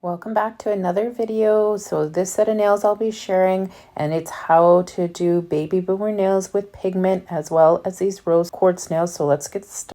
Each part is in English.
Welcome back to another video. So this set of nails I'll be sharing, and it's how to do baby boomer nails with pigment as well as these rose quartz nails. So let's get started.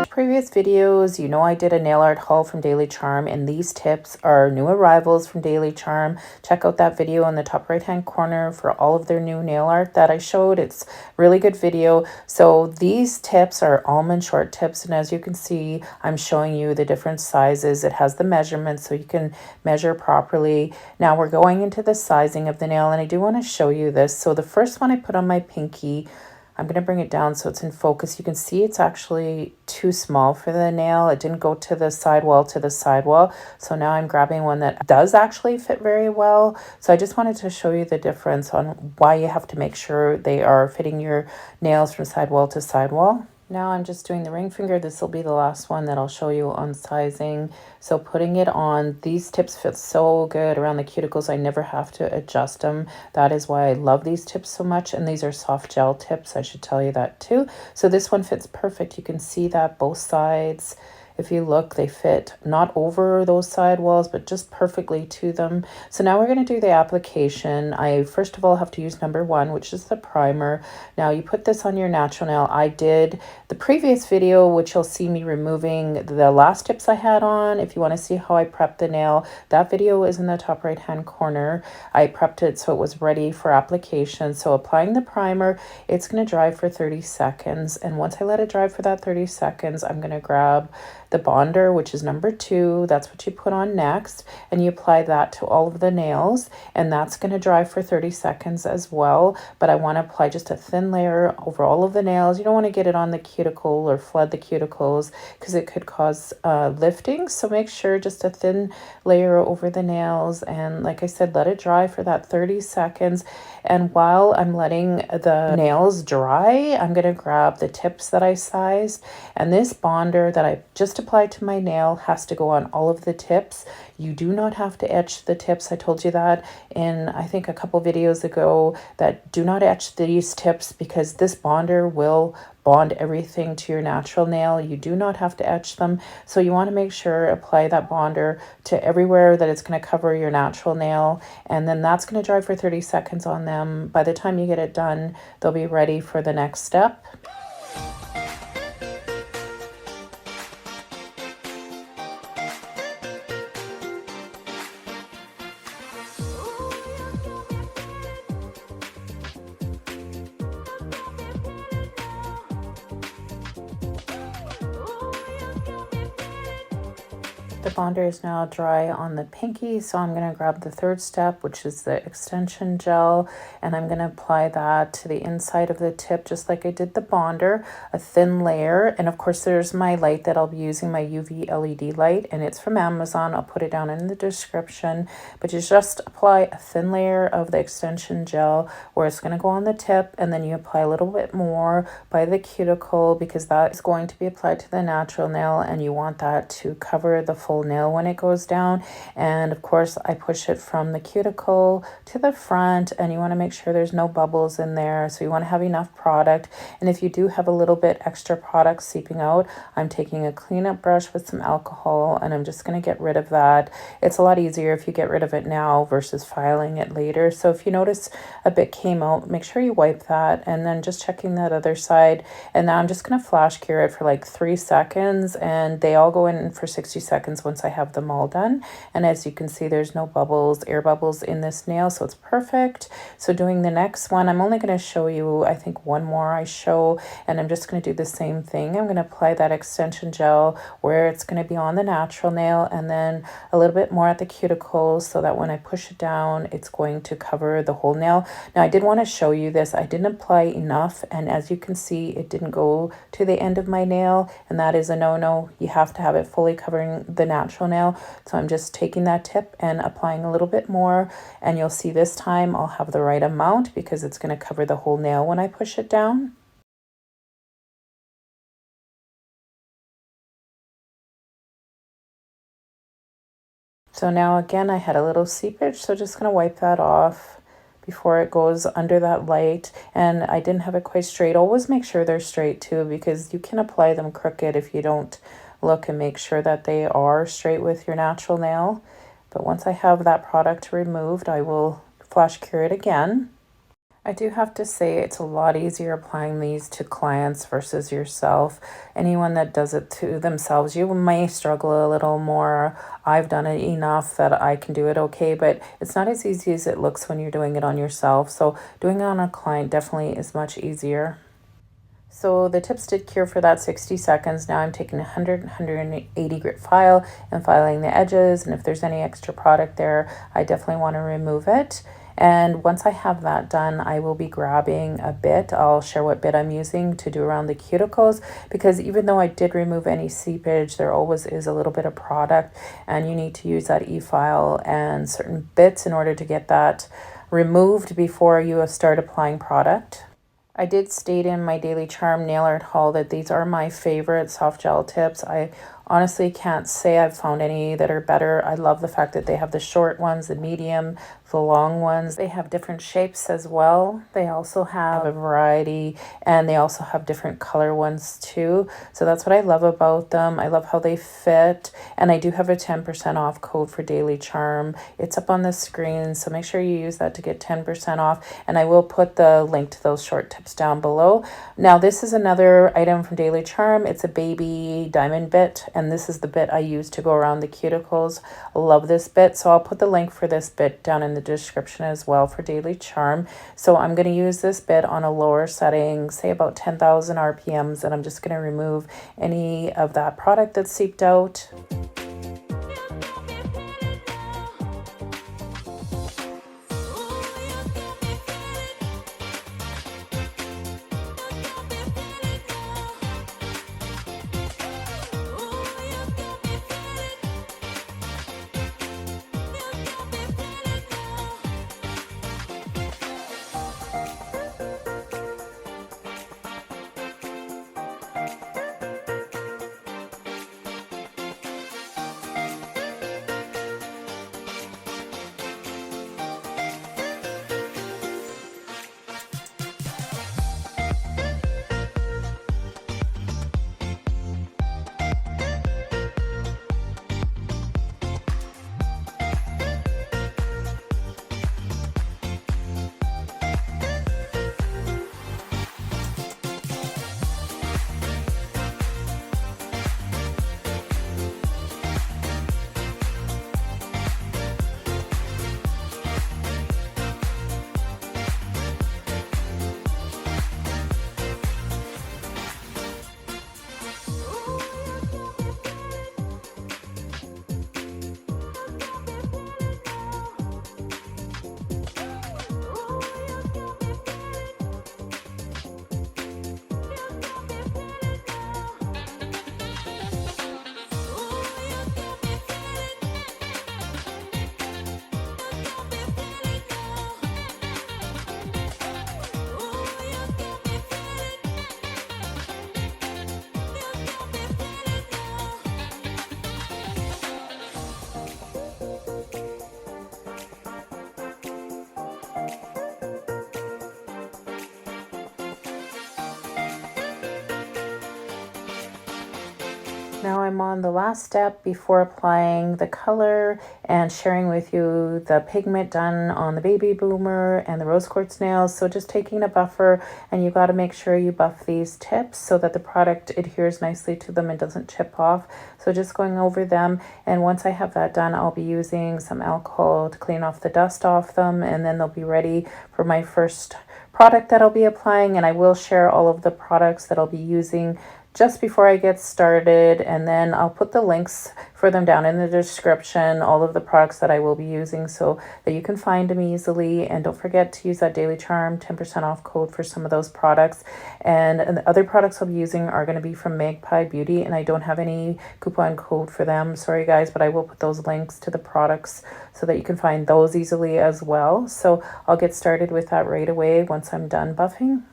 Previous videos, you know I did a nail art haul from Daily Charme, and these tips are new arrivals from Daily Charme. Check out that video in the top right hand corner for all of their new nail art that I showed. It's really good video. So these tips are almond short tips, and as you can see, I'm showing you the different sizes. It has the measurements so you can measure properly. Now we're going into the sizing of the nail, and I do want to show you this. So the first one I put on my pinky. I'm going to bring it down so it's in focus. You can see it's actually too small for the nail. It didn't go to the sidewall So now I'm grabbing one that does actually fit very well. So I just wanted to show you the difference on why you have to make sure they are fitting your nails from sidewall to sidewall. Now I'm just doing the ring finger. This will be the last one that I'll show you on sizing. So putting it on, these tips fit so good around the cuticles. I never have to adjust them. That is why I love these tips so much. And these are soft gel tips. I should tell you that too. So this one fits perfect. You can see that both sides. If you look, they fit not over those side walls, but just perfectly to them. So now we're going to do the application. I first of all have to use number 1, which is the primer. Now you put this on your natural nail. I did the previous video, which you'll see me removing the last tips I had on. If you want to see how I prepped the nail, that video is in the top right hand corner. I prepped it so it was ready for application. So applying the primer, it's going to dry for 30 seconds. And once I let it dry for that 30 seconds, I'm going to grab the bonder, which is number 2. That's what you put on next, and you apply that to all of the nails, and that's going to dry for 30 seconds as well. But I want to apply just a thin layer over all of the nails. You don't want to get it on the cuticle or flood the cuticles because it could cause lifting. So make sure just a thin layer over the nails, and like I said, let it dry for that 30 seconds. And while I'm letting the nails dry, I'm going to grab the tips that I sized, and this bonder that I just applied to my nail has to go on all of the tips. You do not have to etch the tips. I told you that in I think a couple videos ago, that do not etch these tips because this bonder will bond everything to your natural nail. You do not have to etch them. So you want to make sure apply that bonder to everywhere that it's going to cover your natural nail, and then that's going to dry for 30 seconds on them. By the time you get it done, they'll be ready for the next step. The bonder is now dry on the pinky, so I'm going to grab the third step, which is the extension gel, and I'm going to apply that to the inside of the tip just like I did the bonder, a thin layer. And of course there's my light that I'll be using, my UV LED light, and it's from Amazon. I'll put it down in the description, but you just apply a thin layer of the extension gel where it's going to go on the tip, and then you apply a little bit more by the cuticle because that is going to be applied to the natural nail, and you want that to cover the full nail when it goes down. And of course I push it from the cuticle to the front, and you want to make sure there's no bubbles in there. So you want to have enough product, and if you do have a little bit extra product seeping out, I'm taking a cleanup brush with some alcohol, and I'm just going to get rid of that. It's a lot easier if you get rid of it now versus filing it later. So if you notice a bit came out, make sure you wipe that, and then just checking that other side. And now I'm just going to flash cure it for like 3 seconds, and they all go in for 60 seconds once I have them all done. And as you can see, there's no bubbles, air bubbles in this nail, so it's perfect. So doing the next one, I'm only going to show you, I think, one more I show, and I'm just going to do the same thing. I'm going to apply that extension gel where it's going to be on the natural nail, and then a little bit more at the cuticle so that when I push it down, it's going to cover the whole nail. Now I did want to show you this. I didn't apply enough, and as you can see, it didn't go to the end of my nail, and that is a no-no. You have to have it fully covering the natural nail. So I'm just taking that tip and applying a little bit more, and you'll see this time I'll have the right amount because it's going to cover the whole nail when I push it down. So now again I had a little seepage, so just going to wipe that off before it goes under that light. And I didn't have it quite straight. Always make sure they're straight too, because you can apply them crooked if you don't look and make sure that they are straight with your natural nail. But once I have that product removed, I will flash cure it again. I do have to say it's a lot easier applying these to clients versus yourself. Anyone that does it to themselves, you may struggle a little more. I've done it enough that I can do it okay, but it's not as easy as it looks when you're doing it on yourself. So doing it on a client definitely is much easier. So the tips did cure for that 60 seconds. Now I'm taking 180 grit file and filing the edges. And if there's any extra product there, I definitely want to remove it. And once I have that done, I will be grabbing a bit. I'll share what bit I'm using to do around the cuticles, because even though I did remove any seepage, there always is a little bit of product, and you need to use that e-file and certain bits in order to get that removed before you start applying product. I did state in my Daily Charme nail art haul that these are my favorite soft gel tips. I honestly can't say I've found any that are better. I love the fact that they have the short ones, the medium, the long ones. They have different shapes as well. They also have a variety, and they also have different color ones too. So that's what I love about them. I love how they fit, and I do have a 10% off code for Daily Charme. It's up on the screen, so make sure you use that to get 10% off, and I will put the link to those short tips down below. Now this is another item from Daily Charme. It's a baby diamond bit, and this is the bit I use to go around the cuticles. I love this bit, so I'll put the link for this bit down in the description as well for Daily Charme. So I'm going to use this bit on a lower setting, say about 10,000 RPMs, and I'm just going to remove any of that product that's seeped out. Now I'm on the last step before applying the color and sharing with you the pigment done on the Babyboomer and the rose quartz nails. So just taking a buffer, and you got to make sure you buff these tips so that the product adheres nicely to them and doesn't chip off. So just going over them, and once I have that done, I'll be using some alcohol to clean off the dust off them, and then they'll be ready for my first product that I'll be applying. And I will share all of the products that I'll be using just before I get started, and then I'll put the links for them down in the description, all of the products that I will be using, so that you can find them easily. And don't forget to use that Daily Charme 10% off code for some of those products. And the other products I'll be using are going to be from Magpie Beauty, and I don't have any coupon code for them, sorry guys, but I will put those links to the products so that you can find those easily as well. So I'll get started with that right away once I'm done buffing.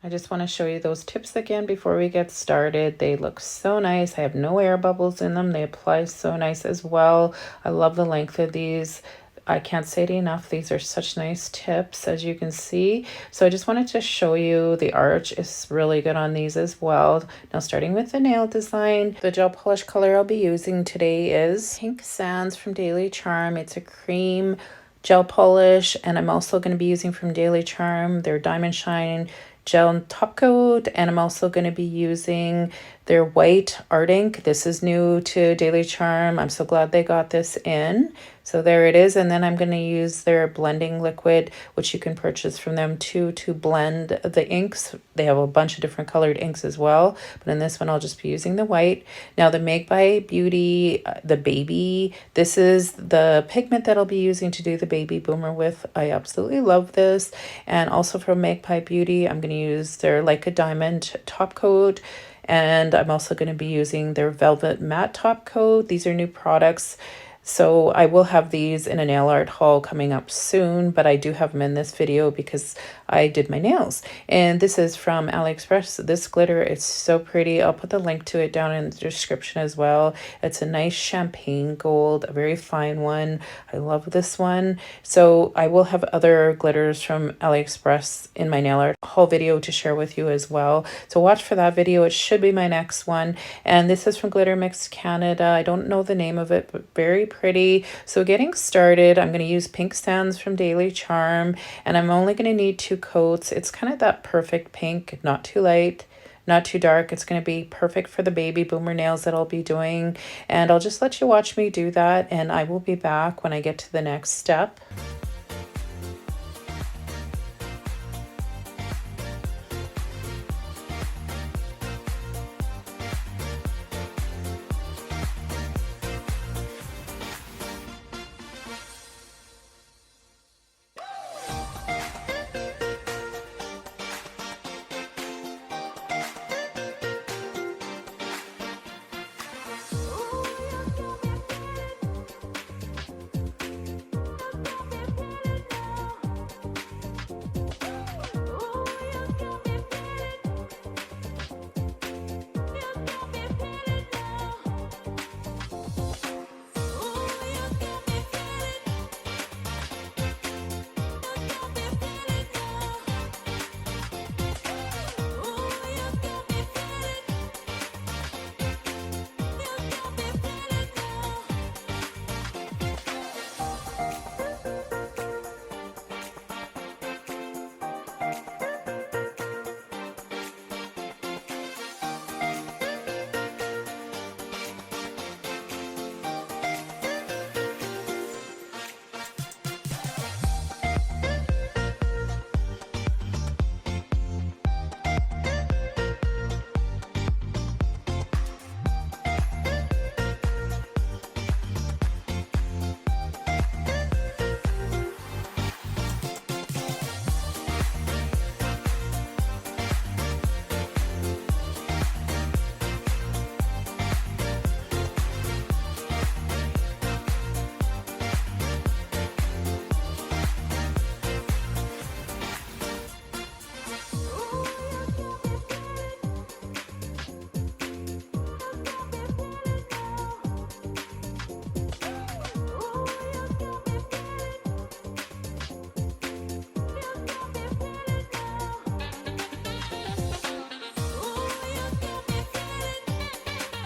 I just want to show you those tips again before we get started. They look so nice. I have no air bubbles in them. They apply so nice as well. I love the length of these. I can't say it enough. These are such nice tips, as you can see. So I just wanted to show you the arch is really good on these as well. Now starting with the nail design, the gel polish color I'll be using today is Pink Sands from Daily Charme. It's a cream gel polish, and I'm also going to be using from Daily Charme their Diamond Shine gel top coat, and I'm also going to be using their white art ink. This is new to Daily Charme. I'm so glad they got this in. So there it is. And then I'm going to use their blending liquid, which you can purchase from them too, to blend the inks. They have a bunch of different colored inks as well, but in this one I'll just be using the white. Now the Magpie Beauty, the baby, this is the pigment that I'll be using to do the Babyboomer with. I absolutely love this. And also from Magpie Beauty, I'm going to use their Like a Diamond top coat. And I'm also going to be using their Velvet Matte top coat. These are new products. So I will have these in a nail art haul coming up soon, but I do have them in this video because I did my nails. And this is from AliExpress. This glitter is so pretty. I'll put the link to it down in the description as well. It's a nice champagne gold, a very fine one. I love this one. So I will have other glitters from AliExpress in my nail art haul video to share with you as well. So watch for that video. It should be my next one. And this is from Glitter Mix Canada. I don't know the name of it, but very pretty. So getting started, I'm going to use Pink Sands from Daily Charme, and I'm only going to need 2 coats. It's kind of that perfect pink, not too light, not too dark. It's going to be perfect for the Babyboomer nails that I'll be doing, and I'll just let you watch me do that, and I will be back when I get to the next step.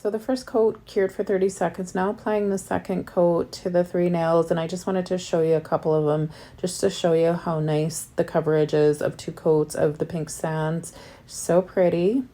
So the first coat cured for 30 seconds. Now applying the second coat to the 3 nails, and I just wanted to show you a couple of them just to show you how nice the coverage is of 2 coats of the Pink Sands. So pretty.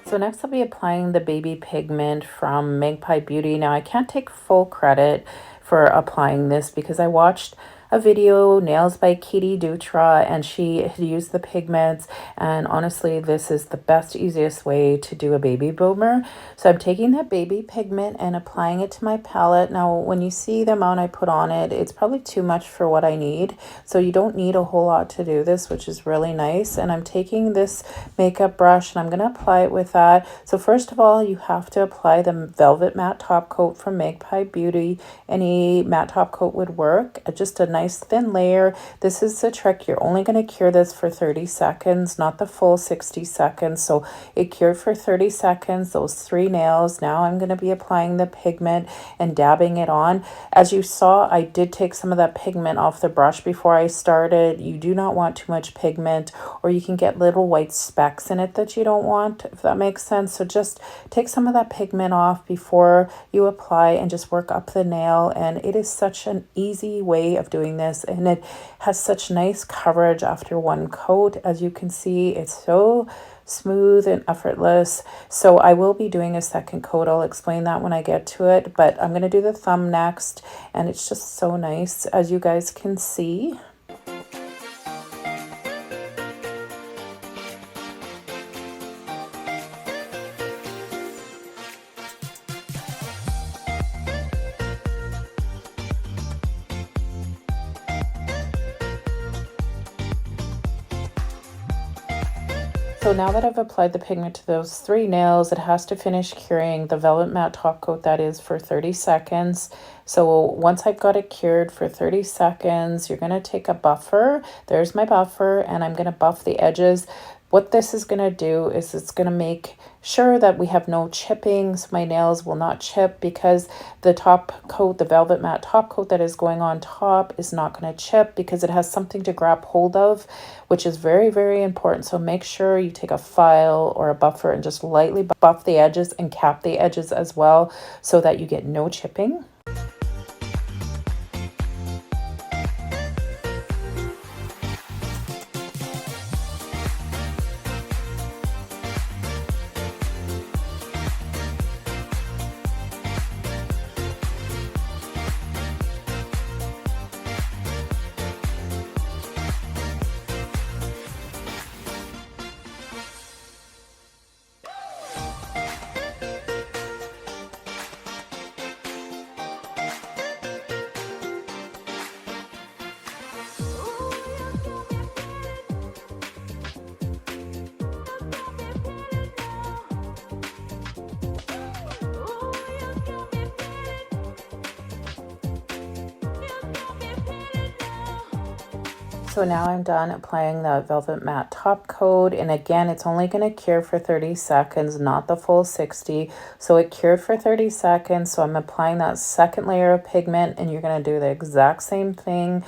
So next I'll be applying the baby pigment from Magpie Beauty. Now I can't take full credit for applying this because I watched a video, Nails by Katie Dutra, and she had used the pigments, and honestly this is the best, easiest way to do a baby boomer. So I'm taking that baby pigment and applying it to my palette. Now when you see the amount I put on it, it's probably too much for what I need, so you don't need a whole lot to do this, which is really nice. And I'm taking this makeup brush and I'm going to apply it with that. So first of all, you have to apply the Velvet Matte Top Coat from Magpie Beauty. Any matte top coat would work, just a nice thin layer. This is the trick, you're only going to cure this for 30 seconds, not the full 60 seconds. So it cured for 30 seconds, those 3 nails. Now I'm going to be applying the pigment and dabbing it on. As you saw, I did take some of that pigment off the brush before I started. You do not want too much pigment, or you can get little white specks in it that you don't want, if that makes sense. So just take some of that pigment off before you apply and just work up the nail. And it is such an easy way of doing this, and it has such nice coverage after one coat. As you can see, it's so smooth and effortless. So I will be doing a second coat. I'll explain that when I get to it, but I'm going to do the thumb next, and it's just so nice, as you guys can see. So now that I've applied the pigment to those 3 nails, it has to finish curing the Velvet Matte Top Coat, that is, for 30 seconds. So once I've got it cured for 30 seconds, you're going to take a buffer. There's my buffer, and I'm going to buff the edges. What this is going to do is it's going to make sure that we have no chipping, so my nails will not chip, because the top coat, the Velvet Matte Top Coat that is going on top, is not going to chip because it has something to grab hold of, which is very, very important. So make sure you take a file or a buffer and just lightly buff the edges and cap the edges as well, so that you get no chipping. So now I'm done applying the Velvet Matte Top Coat, and again, it's only going to cure for 30 seconds, not the full 60. So it cured for 30 seconds, so I'm applying that second layer of pigment, and you're going to do the exact same thing.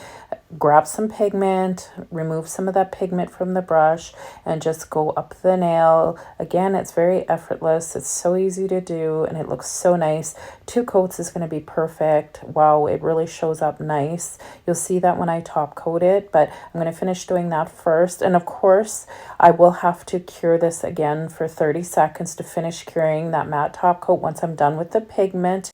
Grab some pigment, remove some of that pigment from the brush, and just go up the nail. Again, it's very effortless, it's so easy to do, and it looks so nice. 2 coats is going to be perfect. Wow, it really shows up nice. You'll see that when I top coat it, but I'm going to finish doing that first. And of course, I will have to cure this again for 30 seconds to finish curing that matte top coat once I'm done with the pigment.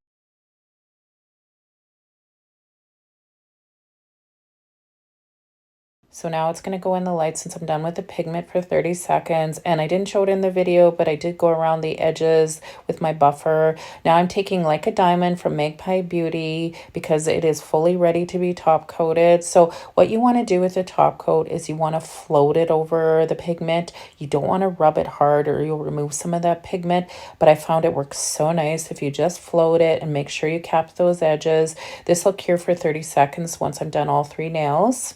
So now it's going to go in the light since I'm done with the pigment for 30 seconds. And I didn't show it in the video, but I did go around the edges with my buffer. Now I'm taking Like a Diamond from Magpie Beauty because it is fully ready to be top coated. So what you want to do with the top coat is you want to float it over the pigment. You don't want to rub it hard or you'll remove some of that pigment. But I found it works so nice if you just float it and make sure you cap those edges. This will cure for 30 seconds once I'm done all 3 nails.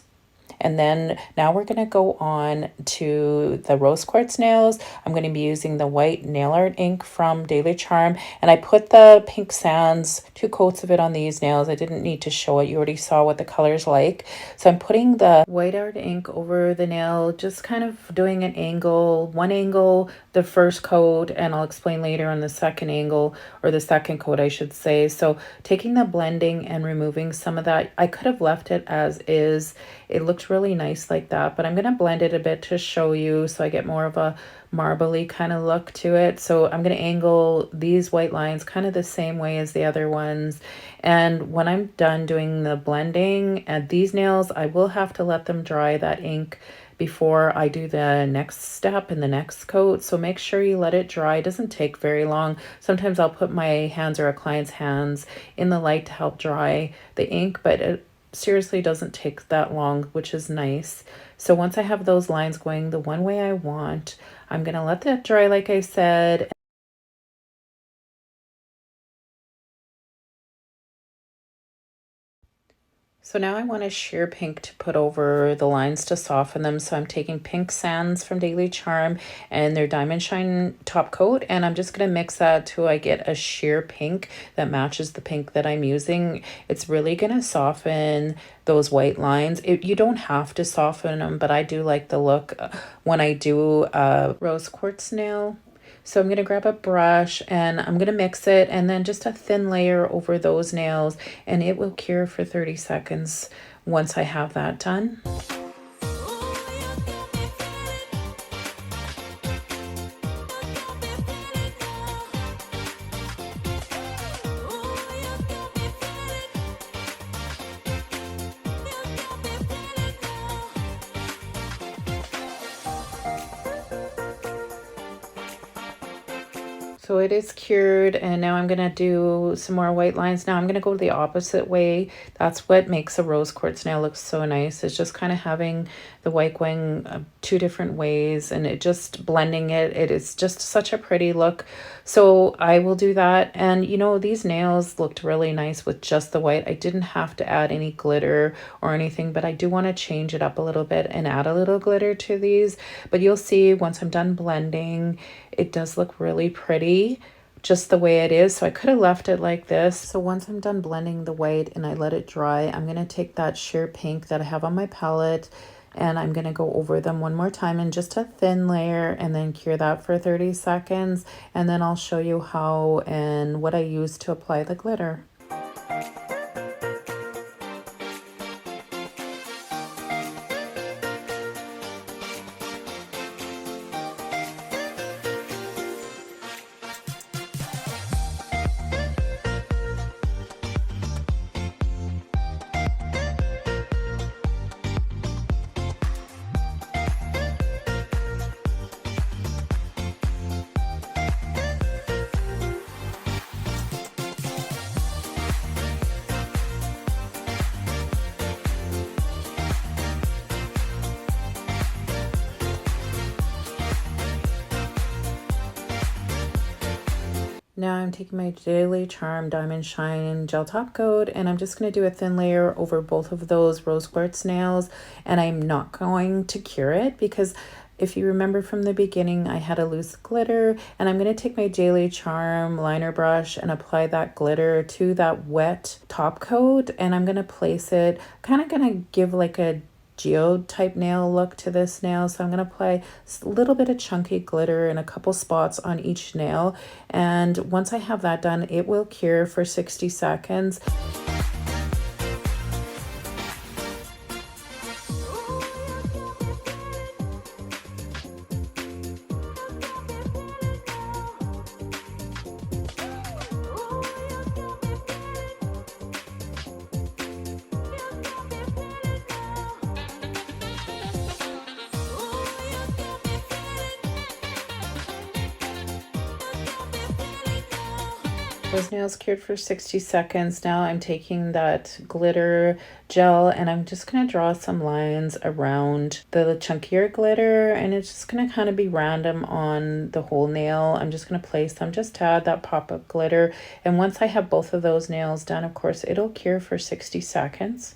And then now we're going to go on to the rose quartz nails. I'm going to be using the white nail art ink from Daily Charme. And I put the pink sands, 2 coats of it on these nails. I didn't need to show it. You already saw what the color's like. So I'm putting the white art ink over the nail, just kind of doing an angle, one angle, the first coat, and I'll explain later on the second angle, or the second coat, I should say. So taking the blending and removing some of that, I could have left it as is it looked really nice like that, but I'm going to blend it a bit to show you so I get more of a marbly kind of look to it. So I'm going to angle these white lines kind of the same way as the other ones. And when I'm done doing the blending at these nails, I will have to let them dry that ink before I do the next step and the next coat. So make sure you let it dry. It doesn't take very long. Sometimes I'll put my hands or a client's hands in the light to help dry the ink, but it seriously doesn't take that long, which is nice. So once I have those lines going the one way I want, I'm gonna let that dry like I said. So now I want a sheer pink to put over the lines to soften them. So I'm taking Pink Sands from Daily Charme and their Diamond Shine top coat. And I'm just going to mix that till I get a sheer pink that matches the pink that I'm using. It's really going to soften those white lines. You don't have to soften them, but I do like the look when I do a rose quartz nail. So I'm going to grab a brush and I'm going to mix it and then just a thin layer over those nails, and it will cure for 30 seconds once I have that done. So it is cured, and now I'm gonna do some more white lines. Now I'm gonna go the opposite way. That's what makes a rose quartz nail look so nice. It's just kind of having the white going two different ways and it just blending it. It is just such a pretty look. So I will do that. And you know, these nails looked really nice with just the white. I didn't have to add any glitter or anything, but I do want to change it up a little bit and add a little glitter to these. But you'll see once I'm done blending, it does look really pretty just the way it is. So I could have left it like this. So once I'm done blending the white and I let it dry, I'm going to take that sheer pink that I have on my palette and I'm going to go over them one more time in just a thin layer and then cure that for 30 seconds. And then I'll show you how and what I use to apply the glitter. Now I'm taking my Daily Charme Diamond Shine Gel Top Coat and I'm just going to do a thin layer over both of those rose quartz nails, and I'm not going to cure it because if you remember from the beginning, I had a loose glitter, and I'm going to take my Daily Charme liner brush and apply that glitter to that wet top coat, and I'm going to place it, kind of going to give like a geode type nail look to this nail. So I'm going to apply a little bit of chunky glitter in a couple spots on each nail. And once I have that done, it will cure for 60 seconds. Those nails cured for 60 seconds. Now I'm taking that glitter gel and I'm just going to draw some lines around the chunkier glitter, and it's just going to kind of be random on the whole nail. I'm just going to place them just to add that pop-up glitter, and once I have both of those nails done, of course, it'll cure for 60 seconds.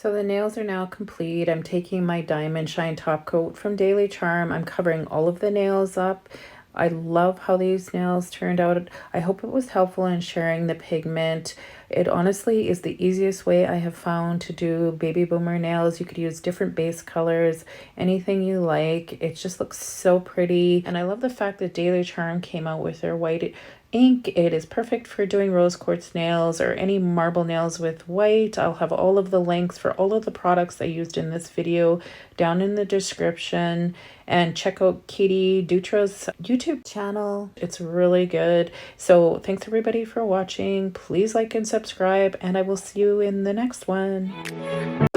So the nails are now complete. I'm taking my Diamond Shine top coat from Daily Charm. I'm covering all of the nails up. I love how these nails turned out. I hope it was helpful in sharing the pigment. It honestly is the easiest way I have found to do Babyboomer nails. You could use different base colors, anything you like. It just looks so pretty. And I love the fact that Daily Charm came out with their white ink. It is perfect for doing rose quartz nails or any marble nails with white. I'll have all of the links for all of the products I used in this video down in the description. And check out Katie Dutra's YouTube channel. It's really good. So thanks everybody for watching. Please like and subscribe, and I will see you in the next one.